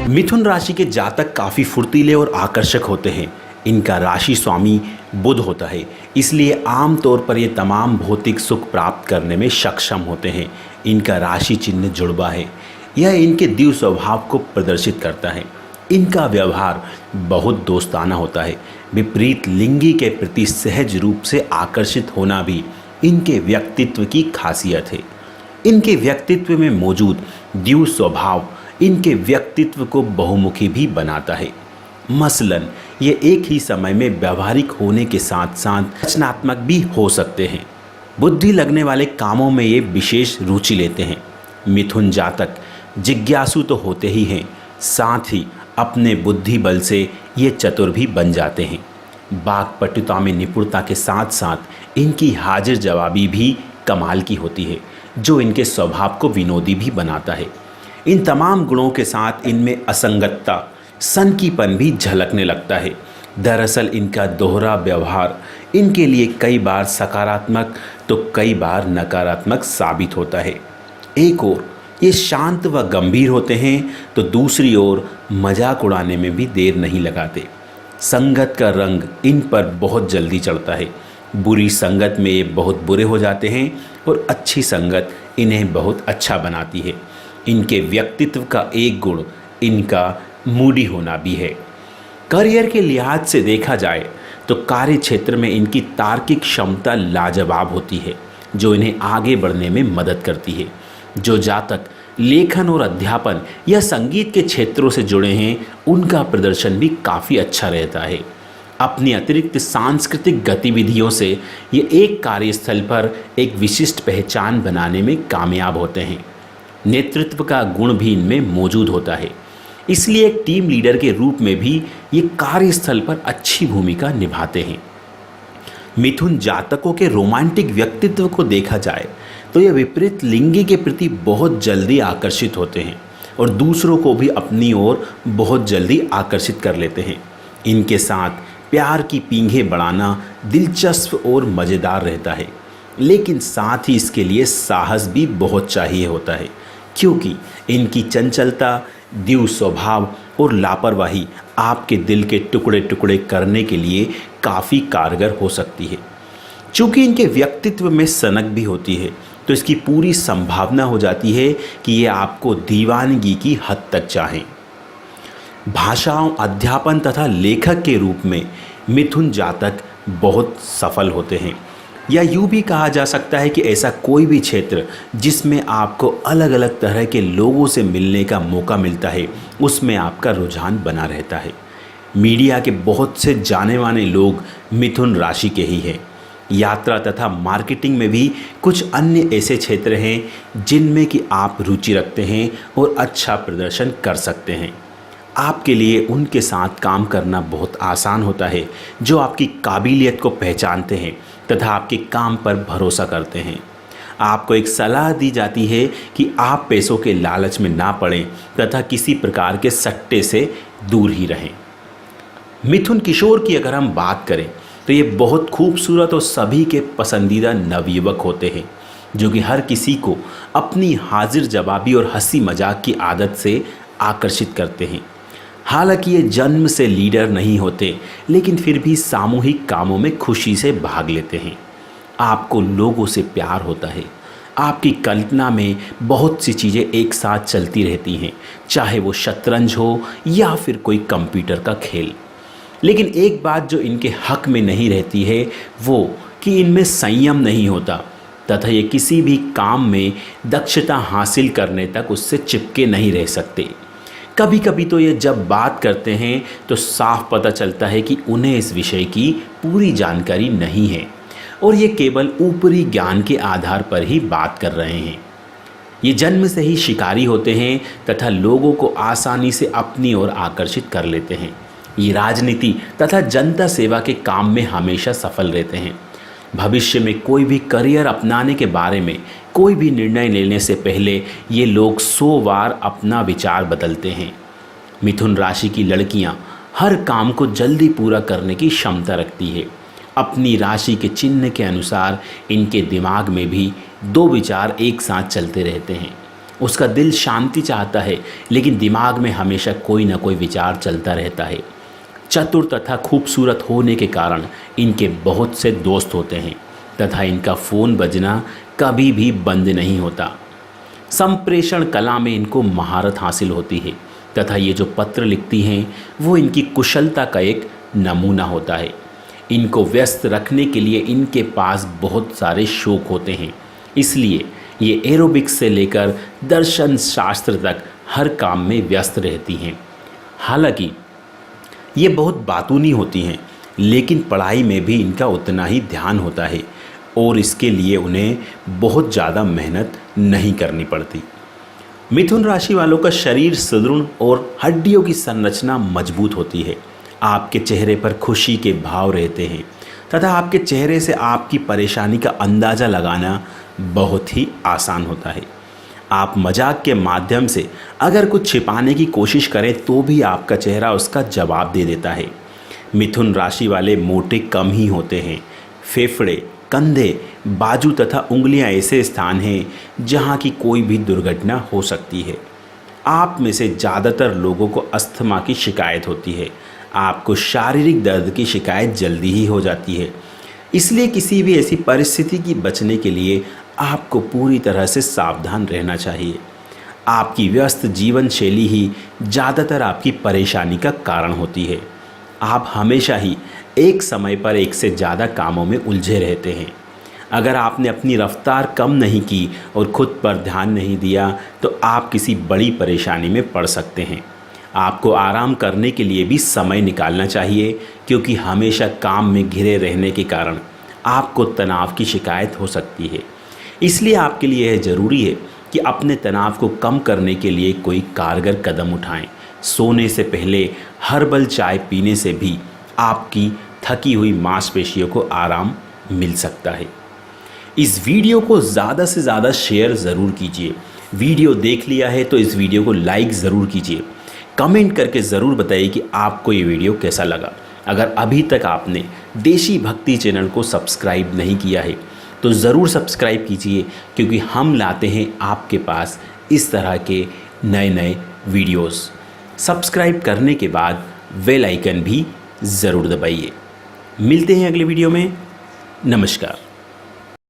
मिथुन राशि के जातक काफ़ी फुर्तीले और आकर्षक होते हैं। इनका राशि स्वामी बुध होता है, इसलिए आमतौर पर ये तमाम भौतिक सुख प्राप्त करने में सक्षम होते हैं। इनका राशि चिन्ह जुड़वा है, यह इनके दिव्य स्वभाव को प्रदर्शित करता है। इनका व्यवहार बहुत दोस्ताना होता है। विपरीत लिंगी के प्रति सहज रूप से आकर्षित होना भी इनके व्यक्तित्व की खासियत है। इनके व्यक्तित्व में मौजूद दिव्य स्वभाव इनके व्यक्तित्व को बहुमुखी भी बनाता है। मसलन ये एक ही समय में व्यवहारिक होने के साथ साथ रचनात्मक भी हो सकते हैं। बुद्धि लगने वाले कामों में ये विशेष रुचि लेते हैं। मिथुन जातक जिज्ञासु तो होते ही हैं, साथ ही अपने बुद्धि बल से ये चतुर भी बन जाते हैं। वाक्पटुता में निपुणता के साथ साथ इनकी हाजिर जवाबी भी कमाल की होती है, जो इनके स्वभाव को विनोदी भी बनाता है। इन तमाम गुणों के साथ इनमें असंगतता, सनकीपन भी झलकने लगता है। दरअसल इनका दोहरा व्यवहार इनके लिए कई बार सकारात्मक तो कई बार नकारात्मक साबित होता है। एक ओर ये शांत व गंभीर होते हैं तो दूसरी ओर मजाक उड़ाने में भी देर नहीं लगाते। संगत का रंग इन पर बहुत जल्दी चढ़ता है। बुरी संगत में ये बहुत बुरे हो जाते हैं और अच्छी संगत इन्हें बहुत अच्छा बनाती है। इनके व्यक्तित्व का एक गुण इनका मूडी होना भी है। करियर के लिहाज से देखा जाए तो कार्य क्षेत्र में इनकी तार्किक क्षमता लाजवाब होती है, जो इन्हें आगे बढ़ने में मदद करती है। जो जातक लेखन और अध्यापन या संगीत के क्षेत्रों से जुड़े हैं, उनका प्रदर्शन भी काफ़ी अच्छा रहता है। अपनी अतिरिक्त सांस्कृतिक गतिविधियों से ये एक कार्यस्थल पर एक विशिष्ट पहचान बनाने में कामयाब होते हैं। नेतृत्व का गुण भी इनमें मौजूद होता है, इसलिए एक टीम लीडर के रूप में भी ये कार्यस्थल पर अच्छी भूमिका निभाते हैं। मिथुन जातकों के रोमांटिक व्यक्तित्व को देखा जाए तो ये विपरीत लिंगी के प्रति बहुत जल्दी आकर्षित होते हैं और दूसरों को भी अपनी ओर बहुत जल्दी आकर्षित कर लेते हैं। इनके साथ प्यार की पींघें बढ़ाना दिलचस्प और मज़ेदार रहता है, लेकिन साथ ही इसके लिए साहस भी बहुत चाहिए होता है, क्योंकि इनकी चंचलता, दिव्य स्वभाव और लापरवाही आपके दिल के टुकड़े टुकड़े करने के लिए काफ़ी कारगर हो सकती है। चूँकि इनके व्यक्तित्व में सनक भी होती है, तो इसकी पूरी संभावना हो जाती है कि ये आपको दीवानगी की हद तक चाहें। भाषाओं, अध्यापन तथा लेखक के रूप में मिथुन जातक बहुत सफल होते हैं, या यूँ भी कहा जा सकता है कि ऐसा कोई भी क्षेत्र जिसमें आपको अलग अलग तरह के लोगों से मिलने का मौका मिलता है, उसमें आपका रुझान बना रहता है। मीडिया के बहुत से जाने माने लोग मिथुन राशि के ही हैं। यात्रा तथा मार्केटिंग में भी कुछ अन्य ऐसे क्षेत्र हैं जिनमें कि आप रुचि रखते हैं और अच्छा प्रदर्शन कर सकते हैं। आपके लिए उनके साथ काम करना बहुत आसान होता है, जो आपकी काबिलियत को पहचानते हैं तथा आपके काम पर भरोसा करते हैं। आपको एक सलाह दी जाती है कि आप पैसों के लालच में ना पड़ें तथा किसी प्रकार के सट्टे से दूर ही रहें। मिथुन किशोर की अगर हम बात करें तो ये बहुत खूबसूरत और सभी के पसंदीदा नवयुवक होते हैं, जो कि हर किसी को अपनी हाजिर जवाबी और हंसी मजाक की आदत से आकर्षित करते हैं। हालांकि ये जन्म से लीडर नहीं होते, लेकिन फिर भी सामूहिक कामों में खुशी से भाग लेते हैं। आपको लोगों से प्यार होता है। आपकी कल्पना में बहुत सी चीज़ें एक साथ चलती रहती हैं, चाहे वो शतरंज हो या फिर कोई कंप्यूटर का खेल। लेकिन एक बात जो इनके हक में नहीं रहती है, वो कि इनमें संयम नहीं होता तथा ये किसी भी काम में दक्षता हासिल करने तक उससे चिपके नहीं रह सकते। कभी कभी तो ये जब बात करते हैं तो साफ पता चलता है कि उन्हें इस विषय की पूरी जानकारी नहीं है और ये केवल ऊपरी ज्ञान के आधार पर ही बात कर रहे हैं। ये जन्म से ही शिकारी होते हैं तथा लोगों को आसानी से अपनी ओर आकर्षित कर लेते हैं। ये राजनीति तथा जनता सेवा के काम में हमेशा सफल रहते हैं। भविष्य में कोई भी करियर अपनाने के बारे में कोई भी निर्णय लेने से पहले ये लोग 100 बार अपना विचार बदलते हैं। मिथुन राशि की लड़कियां हर काम को जल्दी पूरा करने की क्षमता रखती है। अपनी राशि के चिन्ह के अनुसार इनके दिमाग में भी 2 विचार एक साथ चलते रहते हैं। उसका दिल शांति चाहता है, लेकिन दिमाग में हमेशा कोई ना कोई विचार चलता रहता है। चतुर तथा खूबसूरत होने के कारण इनके बहुत से दोस्त होते हैं तथा इनका फ़ोन बजना कभी भी बंद नहीं होता। संप्रेषण कला में इनको महारत हासिल होती है तथा ये जो पत्र लिखती हैं वो इनकी कुशलता का एक नमूना होता है। इनको व्यस्त रखने के लिए इनके पास बहुत सारे शौक होते हैं, इसलिए ये एरोबिक्स से लेकर दर्शन शास्त्र तक हर काम में व्यस्त रहती हैं। हालांकि ये बहुत बातूनी होती हैं, लेकिन पढ़ाई में भी इनका उतना ही ध्यान होता है और इसके लिए उन्हें बहुत ज़्यादा मेहनत नहीं करनी पड़ती। मिथुन राशि वालों का शरीर सुदृढ़ और हड्डियों की संरचना मजबूत होती है। आपके चेहरे पर खुशी के भाव रहते हैं तथा आपके चेहरे से आपकी परेशानी का अंदाज़ा लगाना बहुत ही आसान होता है। आप मजाक के माध्यम से अगर कुछ छिपाने की कोशिश करें तो भी आपका चेहरा उसका जवाब दे देता है। मिथुन राशि वाले मोटे कम ही होते हैं। फेफड़े, कंधे, बाजू तथा उंगलियां ऐसे स्थान हैं जहां की कोई भी दुर्घटना हो सकती है। आप में से ज़्यादातर लोगों को अस्थमा की शिकायत होती है। आपको शारीरिक दर्द की शिकायत जल्दी ही हो जाती है, इसलिए किसी भी ऐसी परिस्थिति की बचने के लिए आपको पूरी तरह से सावधान रहना चाहिए। आपकी व्यस्त जीवन शैली ही ज़्यादातर आपकी परेशानी का कारण होती है। आप हमेशा ही एक समय पर एक से ज़्यादा कामों में उलझे रहते हैं। अगर आपने अपनी रफ्तार कम नहीं की और खुद पर ध्यान नहीं दिया तो आप किसी बड़ी परेशानी में पड़ सकते हैं। आपको आराम करने के लिए भी समय निकालना चाहिए, क्योंकि हमेशा काम में घिरे रहने के कारण आपको तनाव की शिकायत हो सकती है। इसलिए आपके लिए यह ज़रूरी है कि अपने तनाव को कम करने के लिए कोई कारगर कदम उठाएं। सोने से पहले हर्बल चाय पीने से भी आपकी थकी हुई मांसपेशियों को आराम मिल सकता है। इस वीडियो को ज़्यादा से ज़्यादा शेयर ज़रूर कीजिए। वीडियो देख लिया है तो इस वीडियो को लाइक ज़रूर कीजिए। कमेंट करके ज़रूर बताइए कि आपको ये वीडियो कैसा लगा। अगर अभी तक आपने देशी भक्ति चैनल को सब्सक्राइब नहीं किया है तो ज़रूर सब्सक्राइब कीजिए, क्योंकि हम लाते हैं आपके पास इस तरह के नए नए वीडियोस। सब्सक्राइब करने के बाद बेल आइकन भी ज़रूर दबाइए। मिलते हैं अगले वीडियो में। नमस्कार।